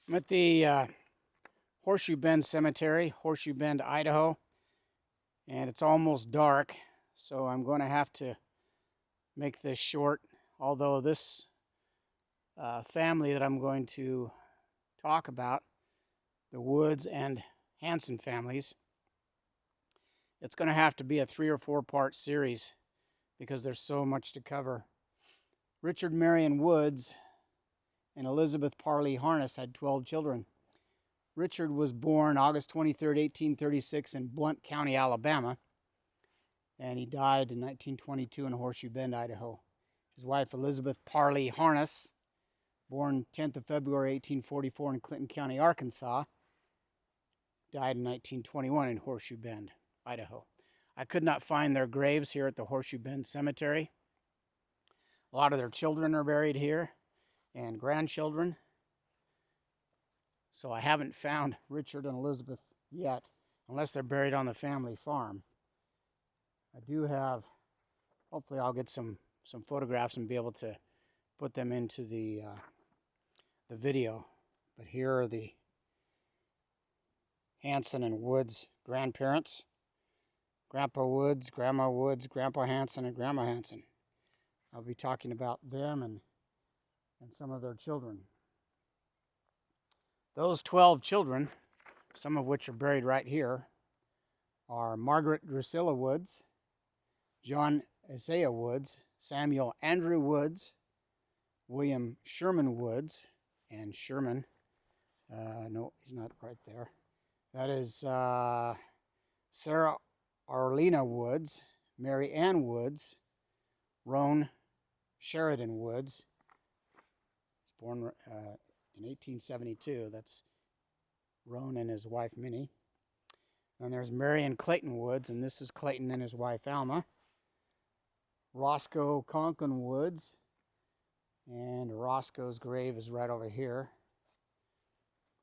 I'm at the Horseshoe Bend Cemetery, Horseshoe Bend, Idaho, and it's almost dark, so I'm going to have to make this short. Although this family that I'm going to talk about, the Woods and Hanson families, it's going to have to be a 3 or 4 part series because there's so much to cover. Richard Marion Woods and Elizabeth Parlee Harness had 12 children. Richard was born August 23, 1836 in Blount County, Alabama, and he died in 1922 in Horseshoe Bend, Idaho. His wife, Elizabeth Parlee Harness, born 10th of February 1844 in Clinton County, Arkansas, died in 1921 in Horseshoe Bend, Idaho. I could not find their graves here at the Horseshoe Bend Cemetery. A lot of their children are buried here and grandchildren. So I haven't found Richard and Elizabeth yet, unless they're buried on the family farm. I do have, hopefully I'll get some photographs and be able to put them into the video. But here are the Hanson and Woods grandparents. Grandpa Woods, Grandma Woods, Grandpa Hanson, and Grandma Hanson. I'll be talking about them and some of their children. Those 12 children, some of which are buried right here, are Margaret Drusilla Woods, John Isaiah Woods, Samuel Andrew Woods, William Sherman Woods, and Sherman, no, he's not right there. That is Sarah Arlena Woods, Mary Ann Woods, Roan Sheridan Woods. He's born in 1872. That's Roan and his wife Minnie. And there's Marion Clayton Woods, and this is Clayton and his wife Alma. Roscoe Conklin Woods, and Roscoe's grave is right over here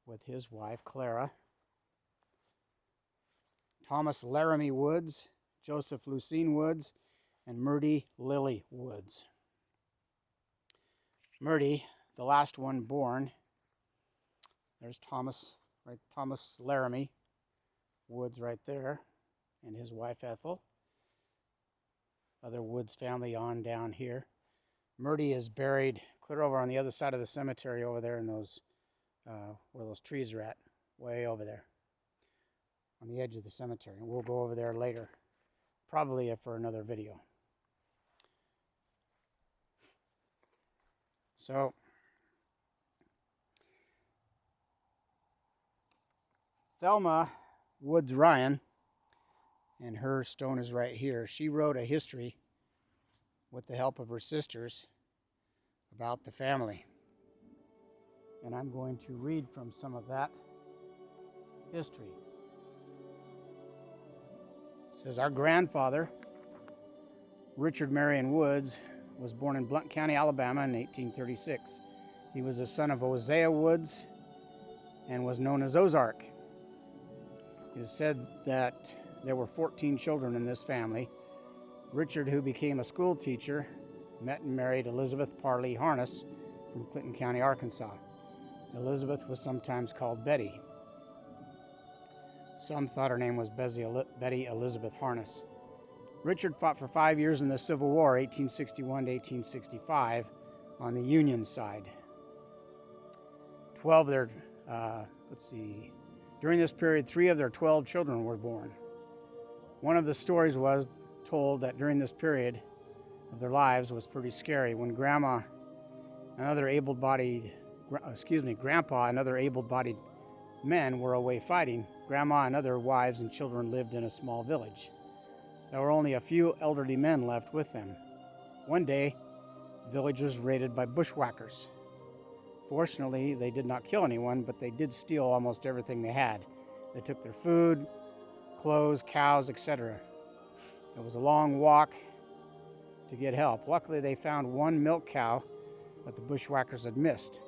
with his wife Clara. Thomas Laramie Woods, Joseph Lucine Woods, and Murdy Lily Woods. Murdy, the last one born. There's Thomas Laramie Woods right there, and his wife Ethel. Other Woods family on down here. Murdy is buried clear over on the other side of the cemetery over there in those, where those trees are at, way over there on the edge of the cemetery. And we'll go over there later, probably for another video. So, Thelma Woods Ryan, and her stone is right here. She wrote a history with the help of her sisters about the family. And I'm going to read from some of that history. It says, our grandfather, Richard Marion Woods, was born in Blount County, Alabama in 1836. He was the son of Hosea Woods and was known as Ozark. It is said that there were 14 children in this family. Richard, who became a school teacher, met and married Elizabeth Parlee Harness from Clinton County, Arkansas. Elizabeth was sometimes called Betty. Some thought her name was Betty Elizabeth Harness. Richard fought for 5 years in the Civil War, 1861 to 1865, on the Union side. 12 of their, during this period, 3 of their 12 children were born. One of the stories was told that during this period of their lives was pretty scary. When Grandpa and other able-bodied men were away fighting, Grandma and other wives and children lived in a small village. There were only a few elderly men left with them. One day, the village was raided by bushwhackers. Fortunately, they did not kill anyone, but they did steal almost everything they had. They took their food, clothes, cows, etc. It was a long walk to get help. Luckily, they found one milk cow that the bushwhackers had missed.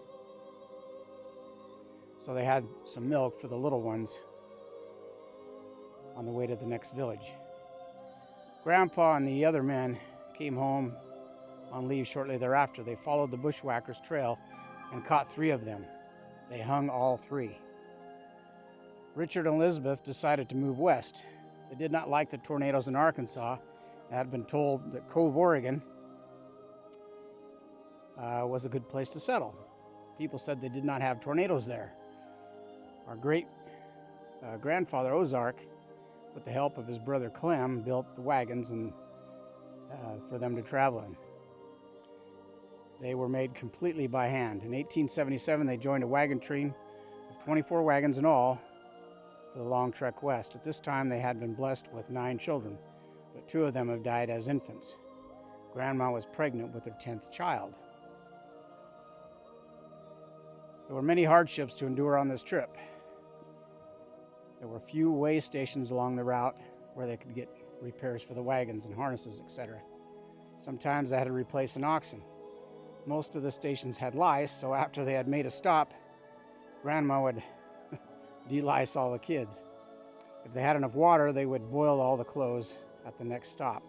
So they had some milk for the little ones on the way to the next village. Grandpa and the other men came home on leave shortly thereafter. They followed the bushwhackers' trail and caught 3 of them. They hung all three. Richard and Elizabeth decided to move west. They did not like the tornadoes in Arkansas. They had been told that Cove, Oregon was a good place to settle. People said they did not have tornadoes there. Our great grandfather Ozark, with the help of his brother Clem, built the wagons and for them to travel in. They were made completely by hand. In 1877, they joined a wagon train of 24 wagons in all for the long trek west. At this time, they had been blessed with 9 children, but 2 of them have died as infants. Grandma was pregnant with her 10th child. There were many hardships to endure on this trip. There were few way stations along the route where they could get repairs for the wagons and harnesses, etc. Sometimes I had to replace an oxen. Most of the stations had lice, so after they had made a stop, Grandma would de-lice all the kids. If they had enough water, they would boil all the clothes at the next stop.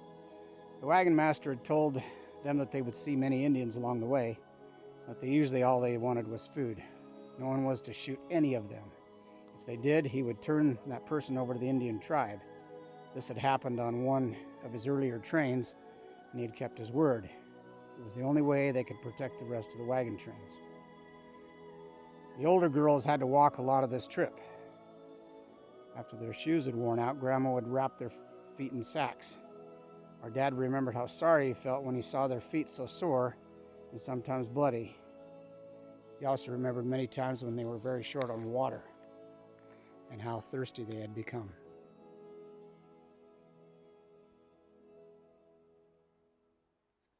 The wagon master had told them that they would see many Indians along the way, but usually all they wanted was food. No one was to shoot any of them. If they did, he would turn that person over to the Indian tribe. This had happened on one of his earlier trains, and he had kept his word. It was the only way they could protect the rest of the wagon trains. The older girls had to walk a lot of this trip. After their shoes had worn out, Grandma would wrap their feet in sacks. Our dad remembered how sorry he felt when he saw their feet so sore and sometimes bloody. He also remembered many times when they were very short on water and how thirsty they had become.